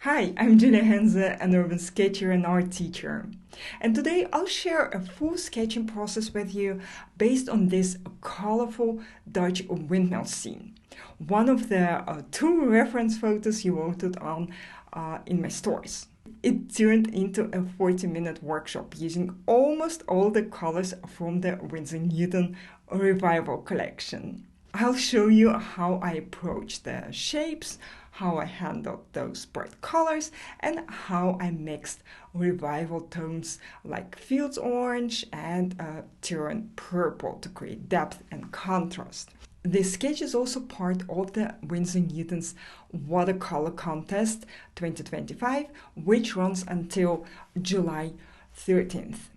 Hi, I'm Julia Henze, an urban sketcher and art teacher. And today I'll share a full sketching process with you based on this colorful Dutch windmill scene. One of the two reference photos you voted on in my stories. It turned into a 40-minute workshop using almost all the colors from the Winsor Newton Revival Collection. I'll show you how I approach the shapes, how I handled those bright colors, and how I mixed revival tones like fields orange and Turin purple to create depth and contrast. This sketch is also part of the Winsor Newton's Watercolor Contest 2025, which runs until July 13th.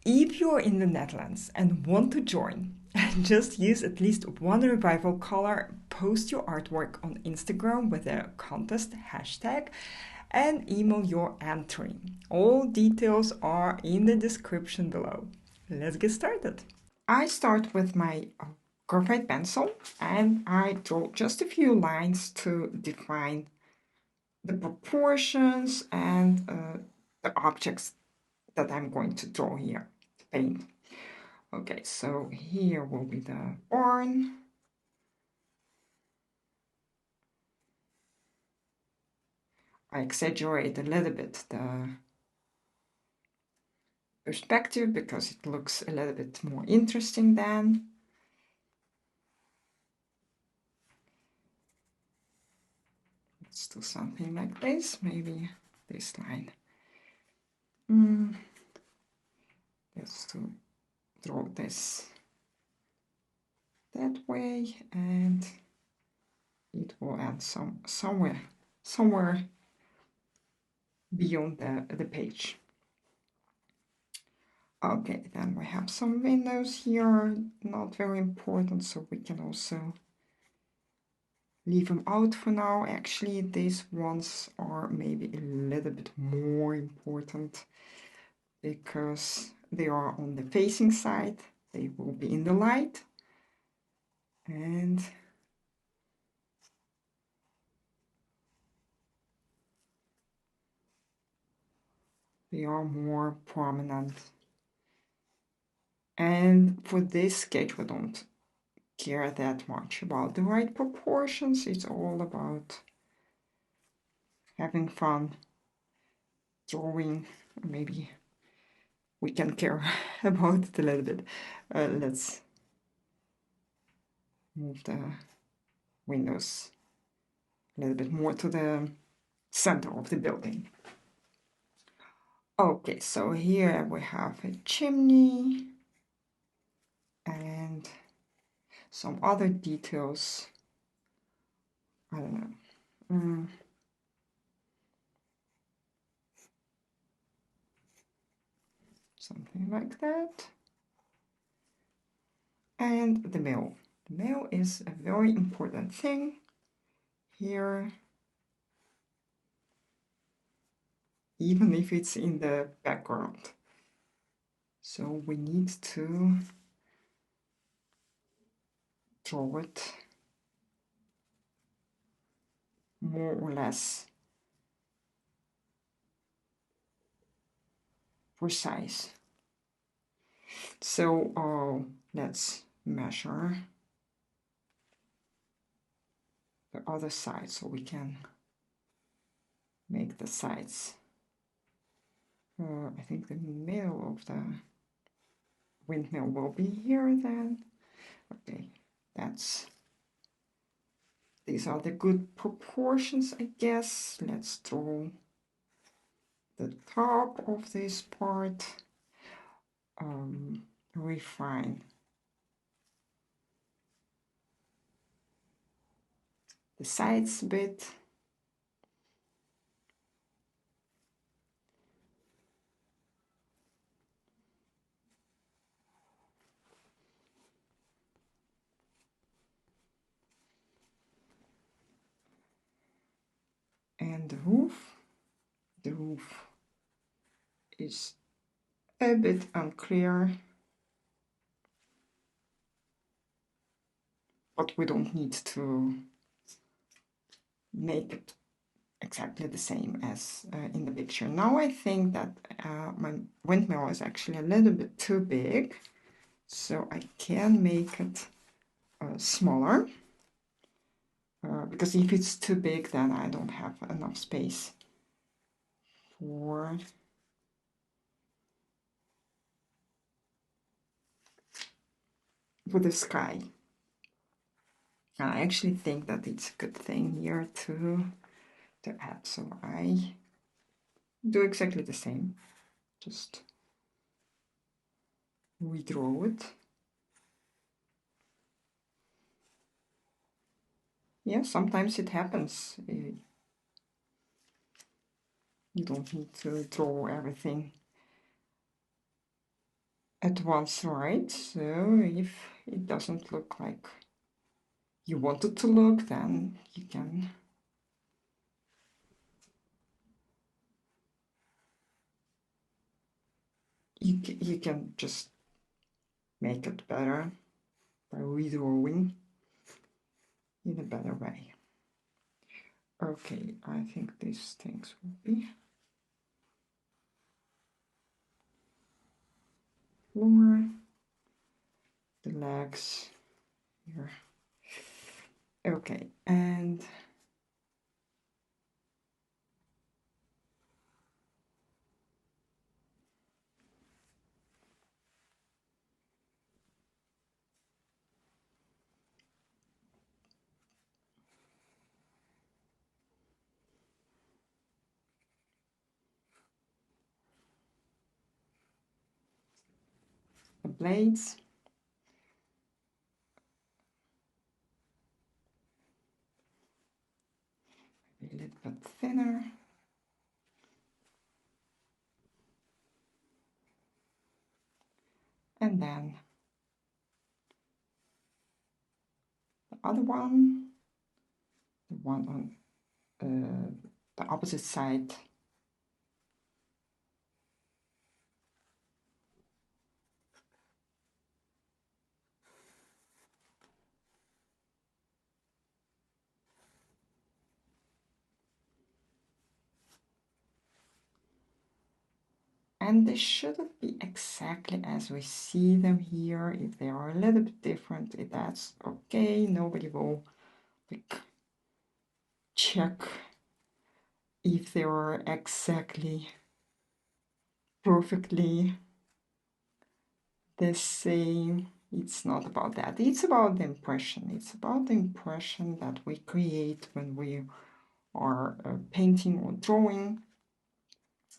If you're in the Netherlands and want to join, just use at least one revival color, post your artwork on Instagram with the contest hashtag, and email your entry. All details are in the description below. Let's get started. I start with my graphite pencil and I draw just a few lines to define the proportions and the objects that I'm going to draw here, to paint. Okay, so here will be the barn. I exaggerate a little bit the perspective because it looks a little bit more interesting then. Let's do something like this, maybe this line. Let's draw this that way, and it will end somewhere beyond the page. Okay, then we have some windows here, not very important, so we can also leave them out for now. Actually, these ones are maybe a little bit more important because they are on the facing side. They will be in the light. And they are more prominent. And for this sketch, we don't care that much about the right proportions. It's all about having fun drawing. Maybe we can care about it a little bit. Let's move the windows a little bit more to the center of the building. Okay, so here we have a chimney and some other details. I don't know. Something like that. And the mill. The mill is a very important thing here, even if it's in the background. So we need to draw it more or less precise. So let's measure the other side so we can make the sides. I think the middle of the windmill will be here then. Okay, these are the good proportions, I guess. Let's draw the top of this part. Refine the sides a bit. And the roof is a bit unclear, but we don't need to make it exactly the same as in the picture. Now I think that my windmill is actually a little bit too big, so I can make it smaller, because if it's too big, then I don't have enough space for the sky. I actually think that it's a good thing here to add, so I do exactly the same. Just redraw it. Yeah, sometimes it happens. You don't need to draw everything at once, right? So if it doesn't look like you want it to look, then you can you can just make it better by redrawing in a better way. Okay, I think these things will be floor, the legs here. Okay, and the blades. A little bit thinner. And then the other one, the one on the opposite side. And they shouldn't be exactly as we see them here. If they are a little bit different, that's okay. Nobody will like check if they are exactly perfectly the same. It's not about that. It's about the impression. It's about the impression that we create when we are painting or drawing.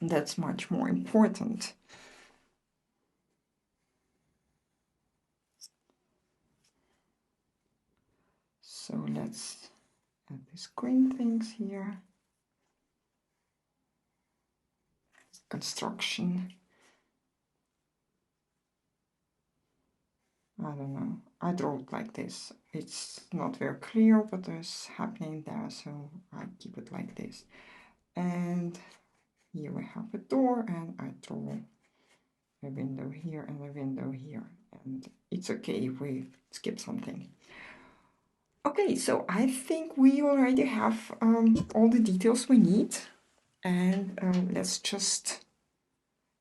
That's much more important. So let's add these green things here. Construction. I don't know. I draw it like this. It's not very clear what is happening there, so I keep it like this. And here we have a door, and I draw a window here and a window here. And it's okay if we skip something. Okay, so I think we already have all the details we need. And let's just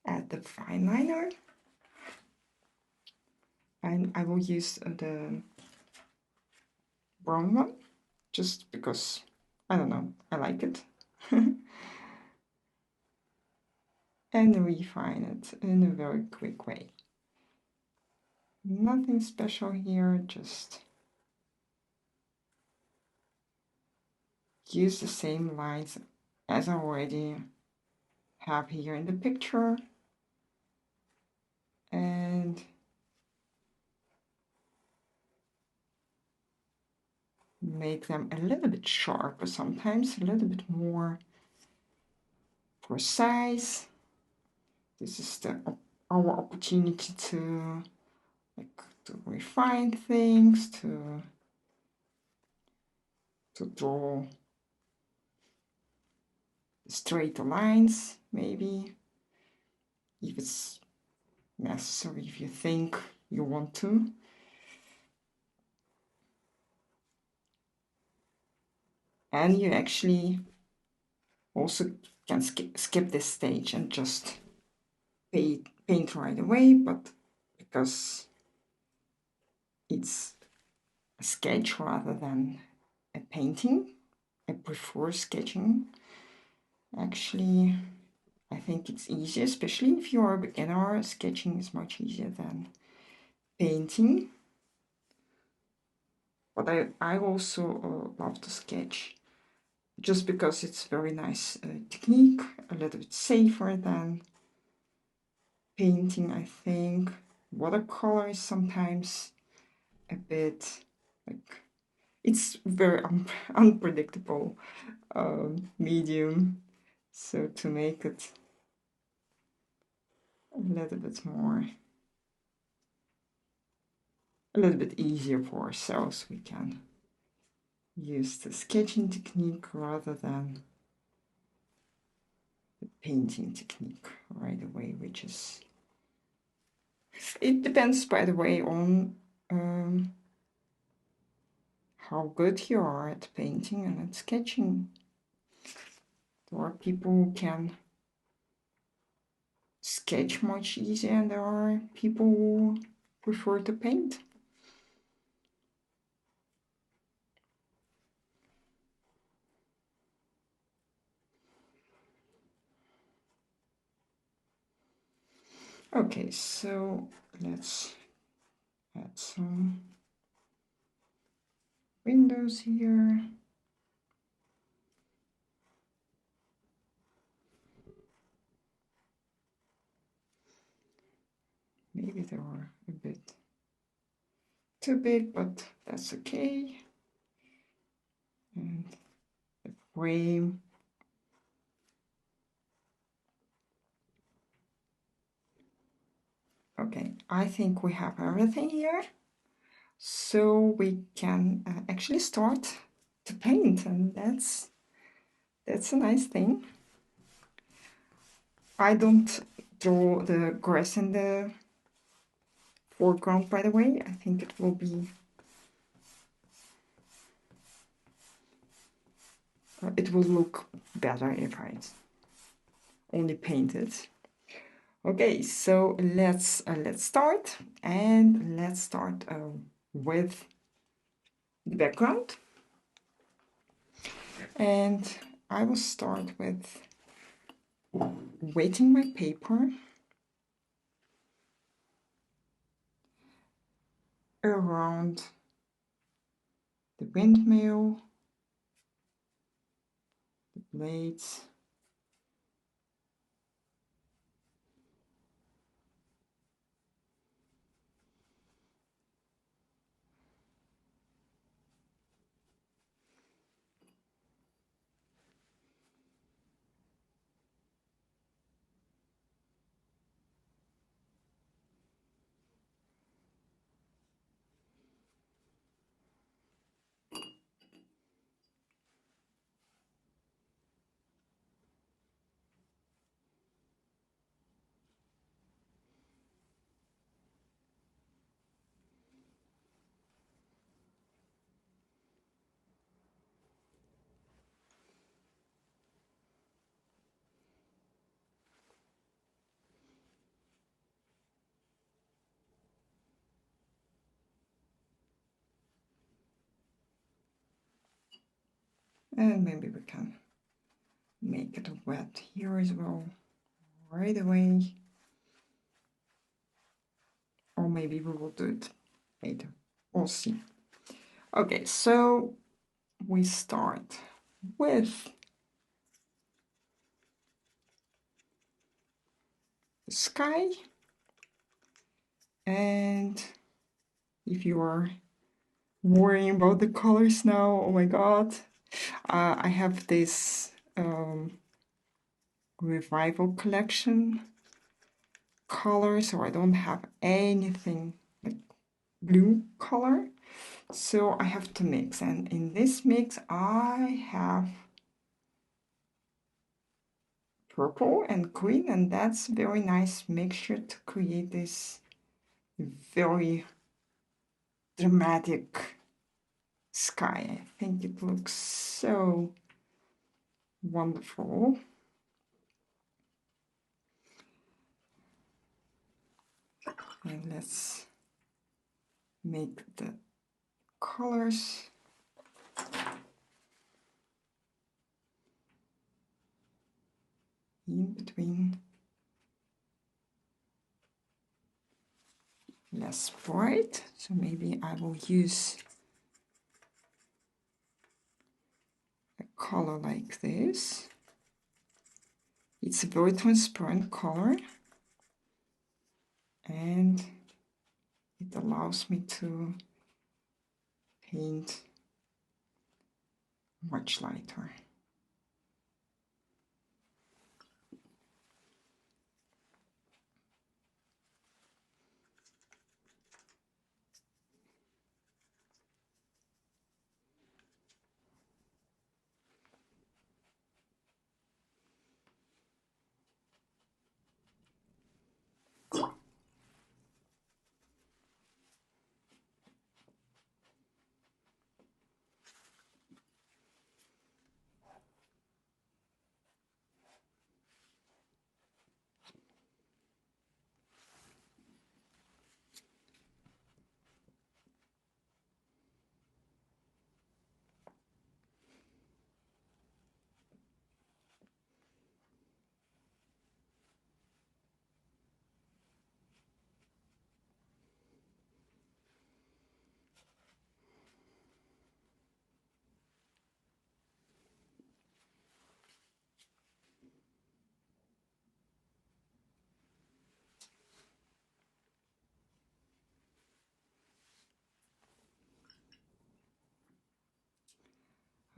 add the fine liner. And I will use the brown one, just because, I don't know, I like it. And refine it in a very quick way. Nothing special here, just use the same lines as I already have here in the picture. And make them a little bit sharper sometimes, a little bit more precise. This is our opportunity to refine things, to draw straighter lines, maybe, if it's necessary, if you think you want to. And you actually also can skip this stage and just paint right away, but because it's a sketch rather than a painting, I prefer sketching. Actually, I think it's easier, especially if you're a beginner. Sketching is much easier than painting. But I also love to sketch just because it's very nice technique, a little bit safer than painting, I think. Watercolor is sometimes a bit like, it's very unpredictable medium. So to make it a little bit easier for ourselves, we can use the sketching technique rather than the painting technique right away, which is, it depends, by the way, on how good you are at painting and at sketching. There are people who can sketch much easier, and there are people who prefer to paint. Okay, so let's add some windows here. Maybe they were a bit too big, but that's okay. And the frame. Okay, I think we have everything here. So we can actually start to paint, and that's a nice thing. I don't draw the grass in the foreground, by the way. I think it will be it will look better if I only paint it. Okay, so let's start, and let's start with the background. And I will start with wetting my paper around the windmill, the blades, and maybe we can make it wet here as well right away, or maybe we will do it later. We'll see. Okay, so we start with the sky, and if you are worrying about the colors now, oh my god, I have this Revival Collection color, so I don't have anything like blue color, so I have to mix, and in this mix I have purple and green, and that's very nice mixture to create this very dramatic sky. I think it looks so Wonderful. And let's make the colors. In between. Less bright, so maybe I will use a color like this. It's a very transparent color, and it allows me to paint much lighter.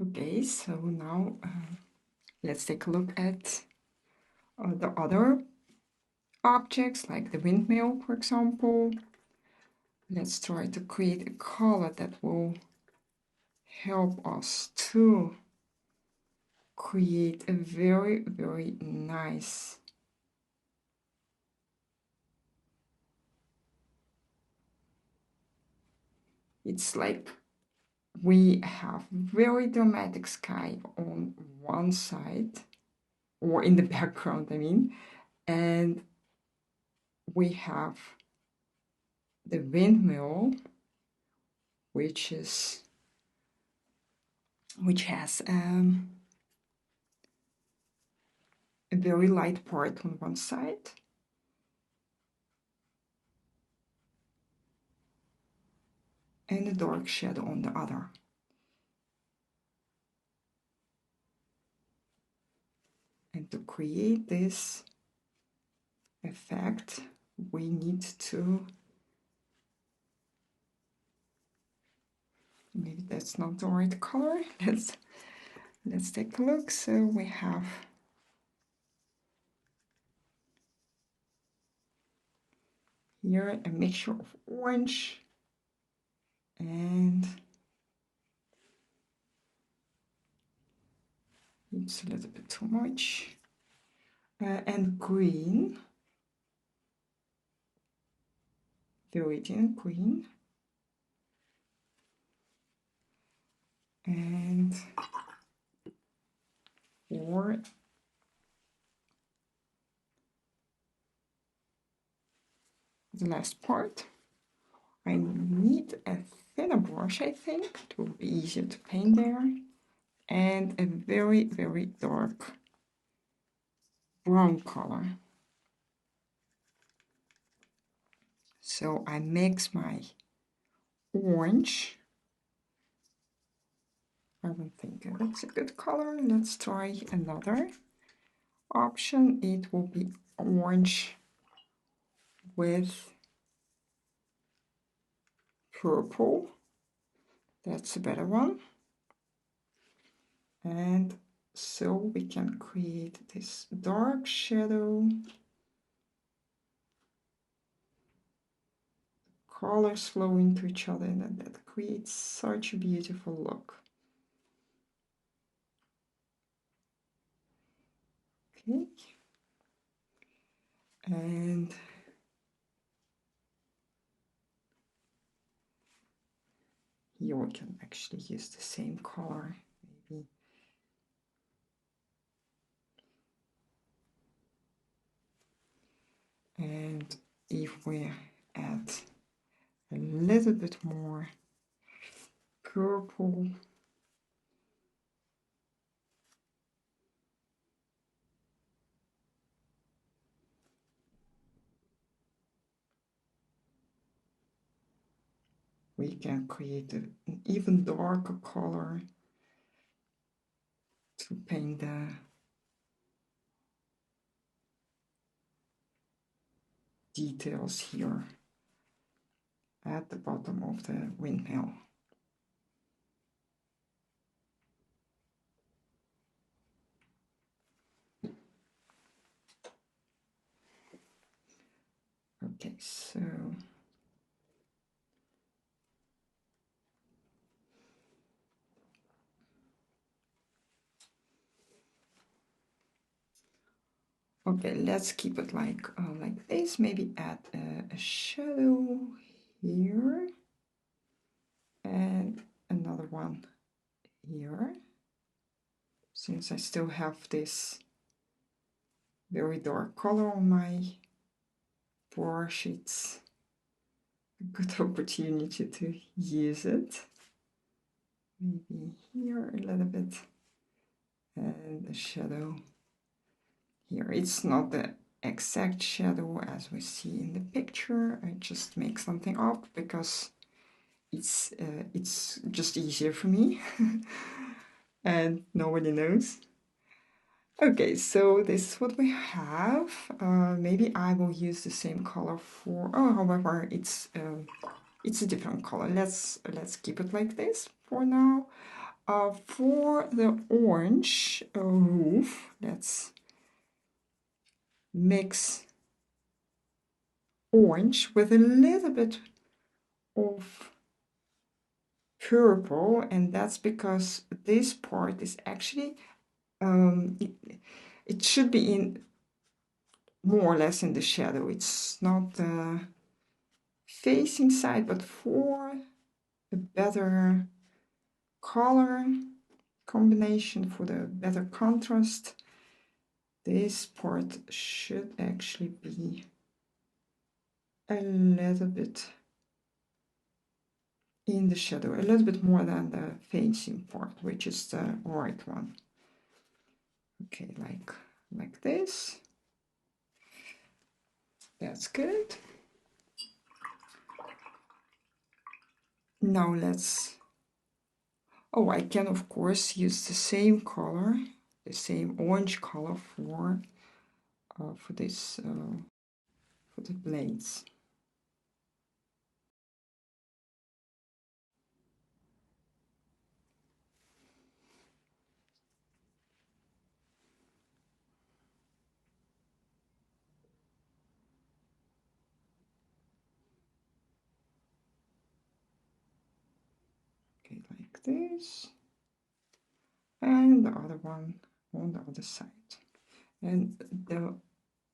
Okay, so now let's take a look at the other objects, like the windmill, for example. Let's try to create a color that will help us to create a very, very nice it's like we have very dramatic sky on one side, or in the background, I mean, and we have the windmill, which has a very light part on one side and a dark shadow on the other. And to create this effect, we need to, maybe that's not the right color. Let's take a look. So we have here a mixture of orange and it's a little bit too much, and green, Viridian green, and for the last part, I need a thinner brush, I think. It will be easier to paint there, and a very, very dark brown color. So I mix my orange. I don't think that's a good color. Let's try another option. It will be orange with purple. That's a better one. And so we can create this dark shadow. Colors flow into each other, and that creates such a beautiful look. Okay. And here we can actually use the same color, maybe if we add a little bit more purple. We can create an even darker color to paint the details here at the bottom of the windmill. Okay, so okay, let's keep it like this. Maybe add a shadow here and another one here, since I still have this very dark color on my brush. It's a good opportunity to use it. Maybe here a little bit, and the shadow here. It's not the exact shadow as we see in the picture. I just make something up because it's just easier for me and nobody knows. Okay, so this is what we have. Maybe I will use the same color for, however, it's a different color. Let's keep it like this for now. For the orange roof, let's mix orange with a little bit of purple, and that's because this part is actually it should be in more or less in the shadow. It's not the facing side, but for a better color combination, for the better contrast, this part should actually be a little bit in the shadow, a little bit more than the facing part, which is the right one. Okay, like this. That's good. Now let's, oh, I can of course use the same color, the same orange color for this for the blades. Okay, like this, and the other one on the other side, and the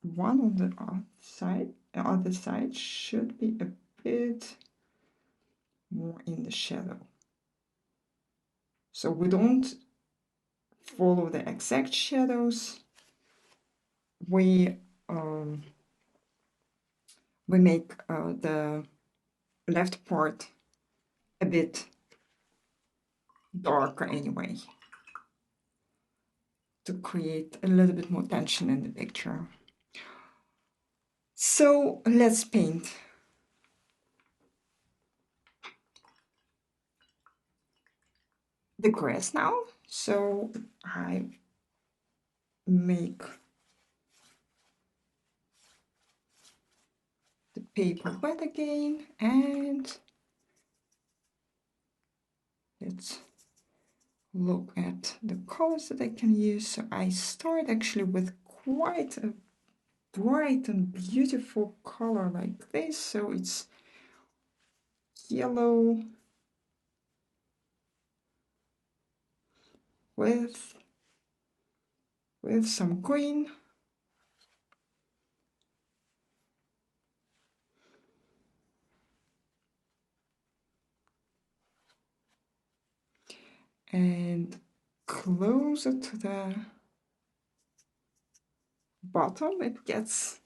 one on the other side should be a bit more in the shadow. So we don't follow the exact shadows. We make the left part a bit darker anyway, to create a little bit more tension in the picture. So let's paint. The grass now. So I make the paper wet again, and let's look at the colors that I can use. So I start actually with quite a bright and beautiful color like this. So it's yellow with some green. And closer to the bottom, it gets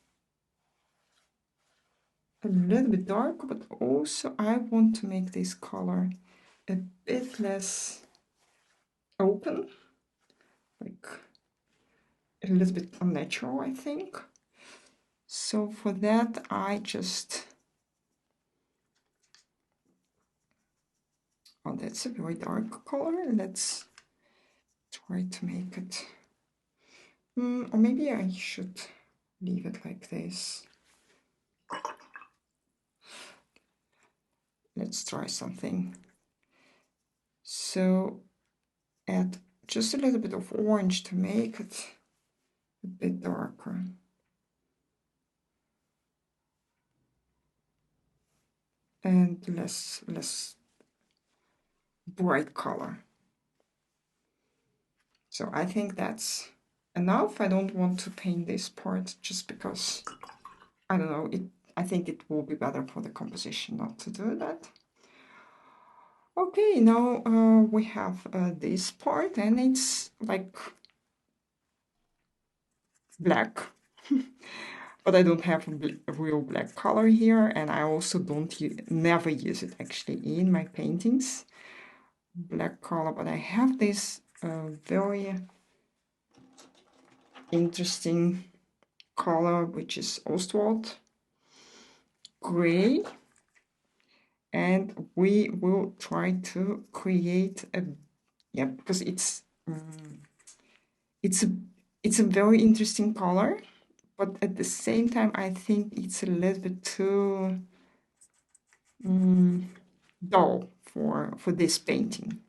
a little bit darker, but also I want to make this color a bit less open, like a little bit unnatural, I think. So for that, I just, oh, that's a very dark color. Let's try to make it, or maybe I should leave it like this. Let's try something. So add just a little bit of orange to make it a bit darker. And less bright color. So I think that's enough. I don't want to paint this part just because, I don't know, I think it will be better for the composition not to do that. Okay, now we have this part, and it's like black. But I don't have a real black color here, and I also never use it actually in my paintings, black color. But I have this very interesting color, which is Ostwald gray, and we will try to create a, yeah, because it's a very interesting color, but at the same time I think it's a little bit too dull for this painting.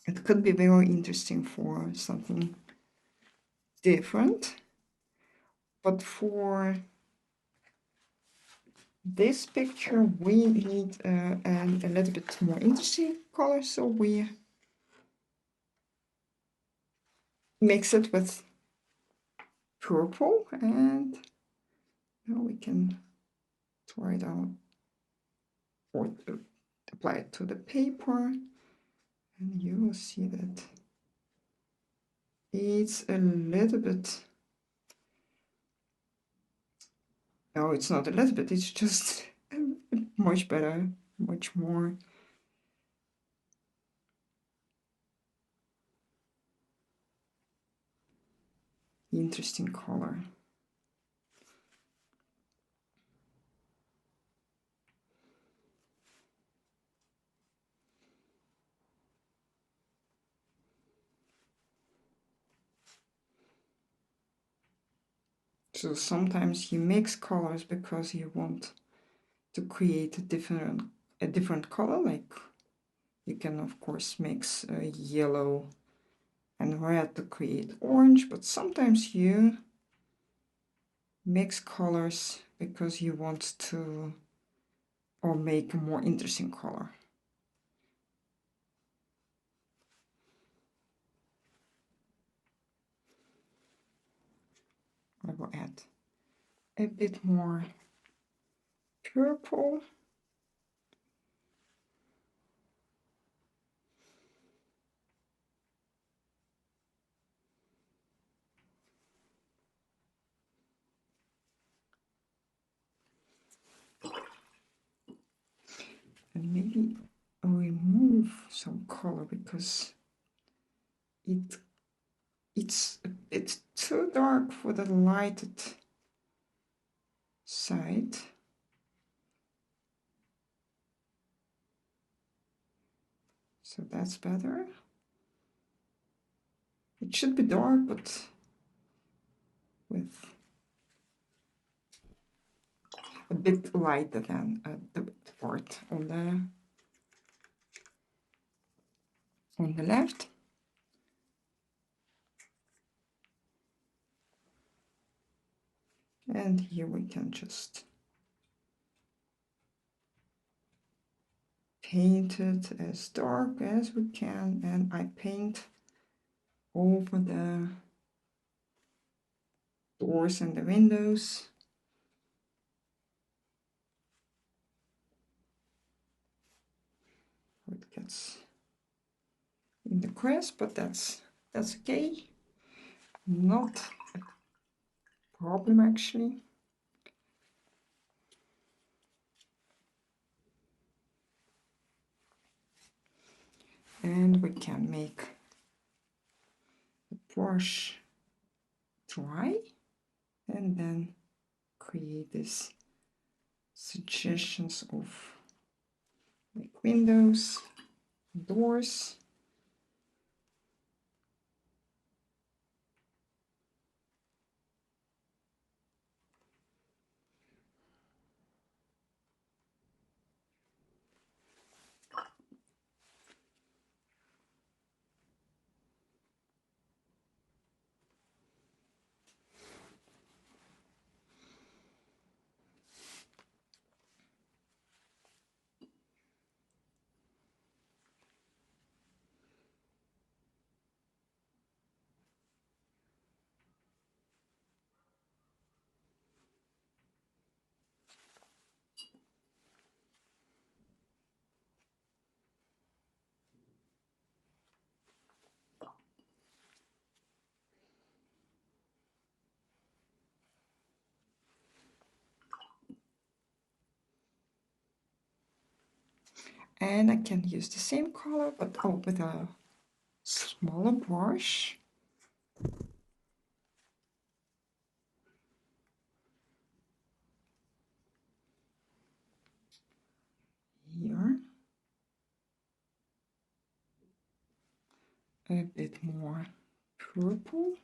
It could be very interesting for something different, but for this picture we need a little bit more interesting color, so we mix it with purple, and now we can try it out or apply it to the paper, and you will see that it's a little bit, no, it's not a little bit, it's just much better, much more interesting color. So sometimes you mix colors because you want to create a different color. Like you can of course mix yellow and red to create orange, but sometimes you mix colors because you want to or make a more interesting color. I will add a bit more purple. And maybe remove some color because it's a bit too dark for the lighted side. So that's better. It should be dark, but with a bit lighter than the part on the left. And here we can just paint it as dark as we can, and I paint over the doors and the windows. It gets in the grass, but that's okay. Not a problem actually. And we can make the brush dry and then create these suggestions of like windows, doors. And I can use the same color, but with a smaller brush. Here. A bit more purple.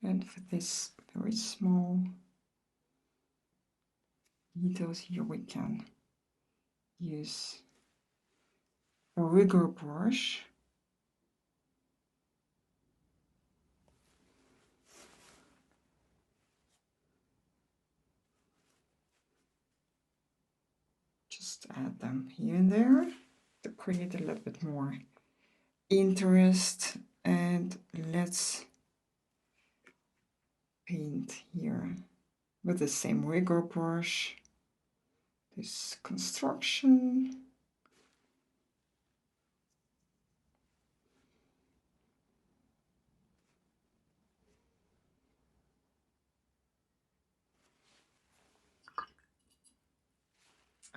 And for this very small details here, we can use a rigger brush. Just add them here and there to create a little bit more interest. And let's paint here with the same rigger brush this construction.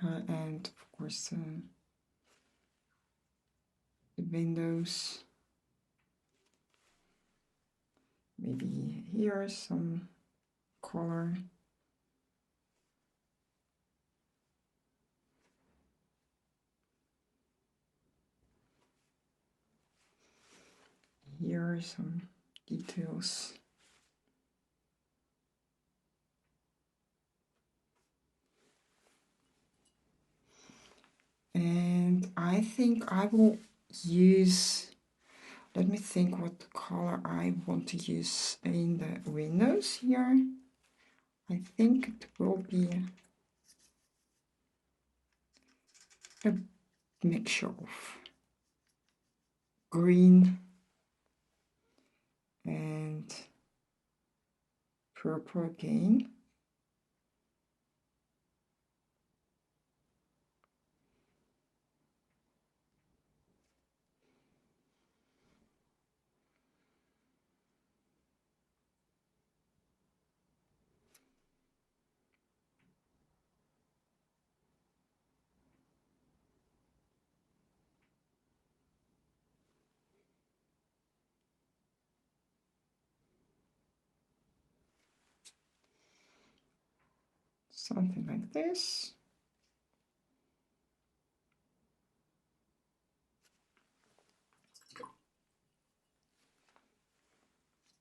And of course the windows. Maybe here some color. Here some details. And I think I will use, let me think what color I want to use in the windows here. I think it will be a mixture of green and purple again. Something like this.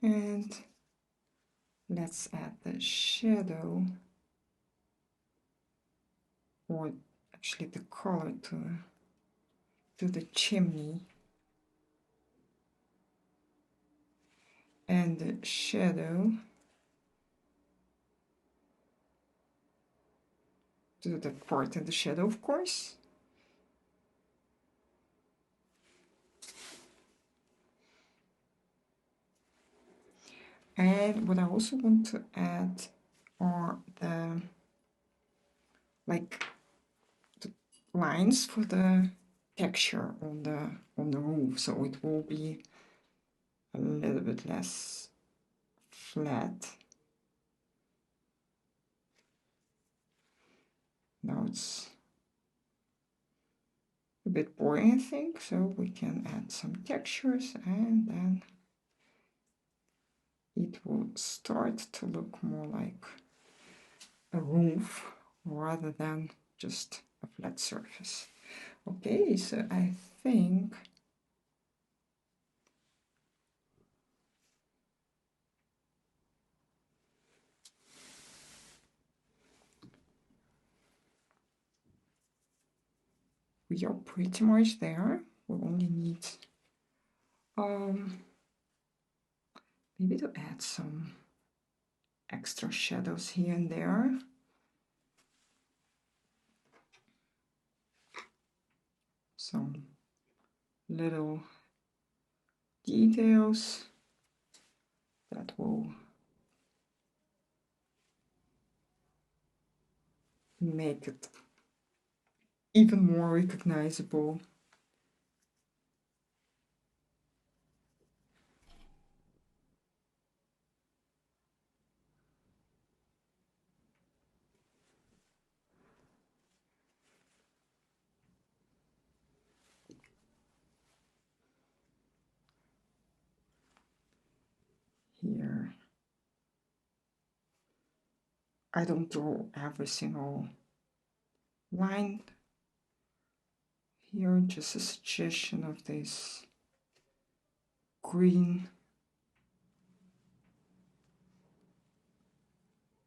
And let's add the shadow, or actually the color to to the chimney and the shadow to the part in the shadow, of course. And what I also want to add are the lines for the texture on the roof, so it will be a little bit less flat. Now it's a bit boring, I think, so we can add some textures and then it will start to look more like a roof rather than just a flat surface. Okay, so I think we are pretty much there. We only need maybe to add some extra shadows here and there. Some little details that will make it even more recognizable. Here, I don't draw every single line here, just a suggestion of this green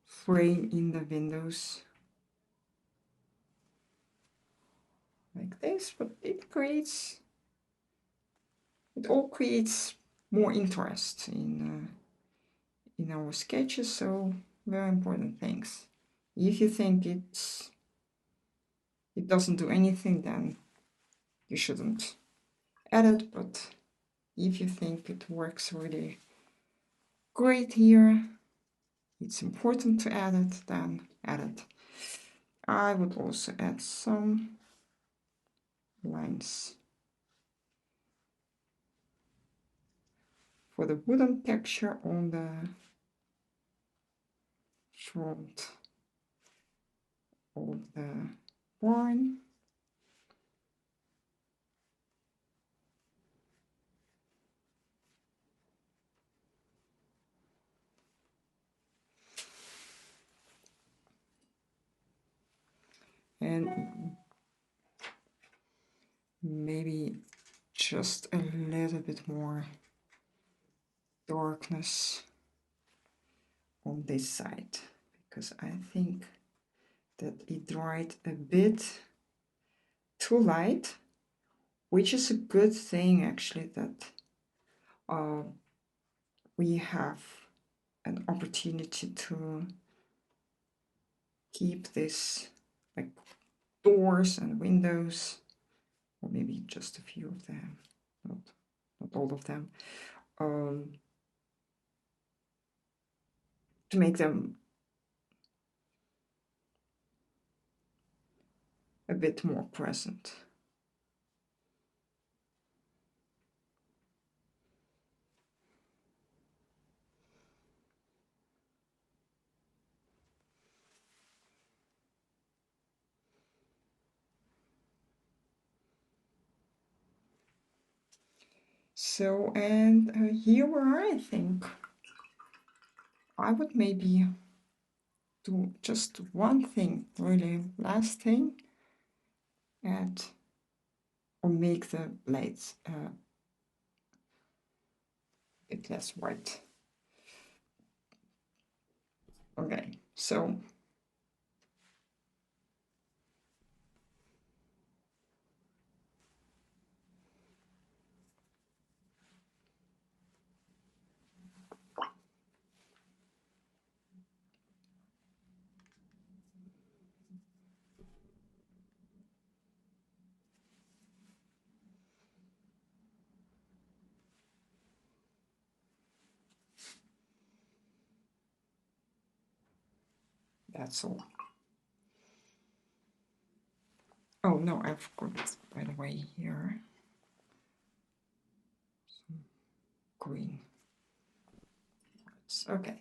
frame in the windows like this, but it all creates more interest in our sketches, so very important things. If you think it doesn't do anything, then you shouldn't add it, but if you think it works really great here, it's important to add it, then add it. I would also add some lines for the wooden texture on the front of the barn. And maybe just a little bit more darkness on this side, because I think that it dried a bit too light, which is a good thing actually, that we have an opportunity to keep this like doors and windows, or maybe just a few of them, not all of them, to make them a bit more present. So, and here where I think I would maybe do just one thing, really last thing, add or make the blades a bit less white. Okay, so That's all. Oh no, I've got, by the way, here some green. Okay.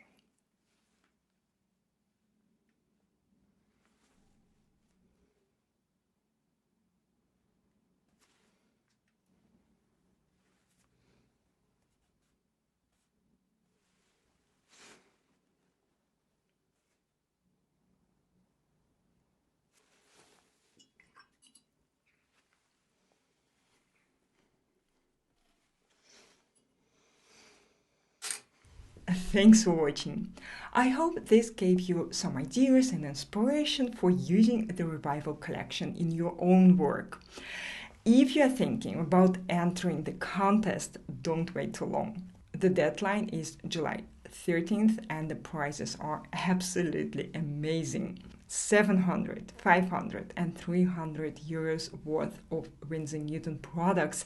Thanks for watching. I hope this gave you some ideas and inspiration for using the Revival Collection in your own work. If you are thinking about entering the contest, don't wait too long. The deadline is July 13th and the prizes are absolutely amazing. 700, 500 and 300 euros worth of Winsor Newton products,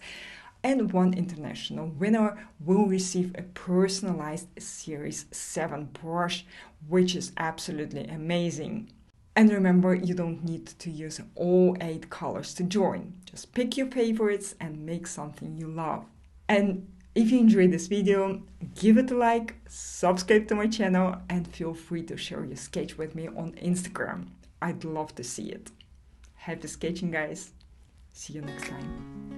and one international winner will receive a personalized Series 7 brush, which is absolutely amazing. And remember, you don't need to use all 8 colors to join. Just pick your favorites and make something you love. And if you enjoyed this video, give it a like, subscribe to my channel, and feel free to share your sketch with me on Instagram. I'd love to see it. Happy sketching, guys. See you next time.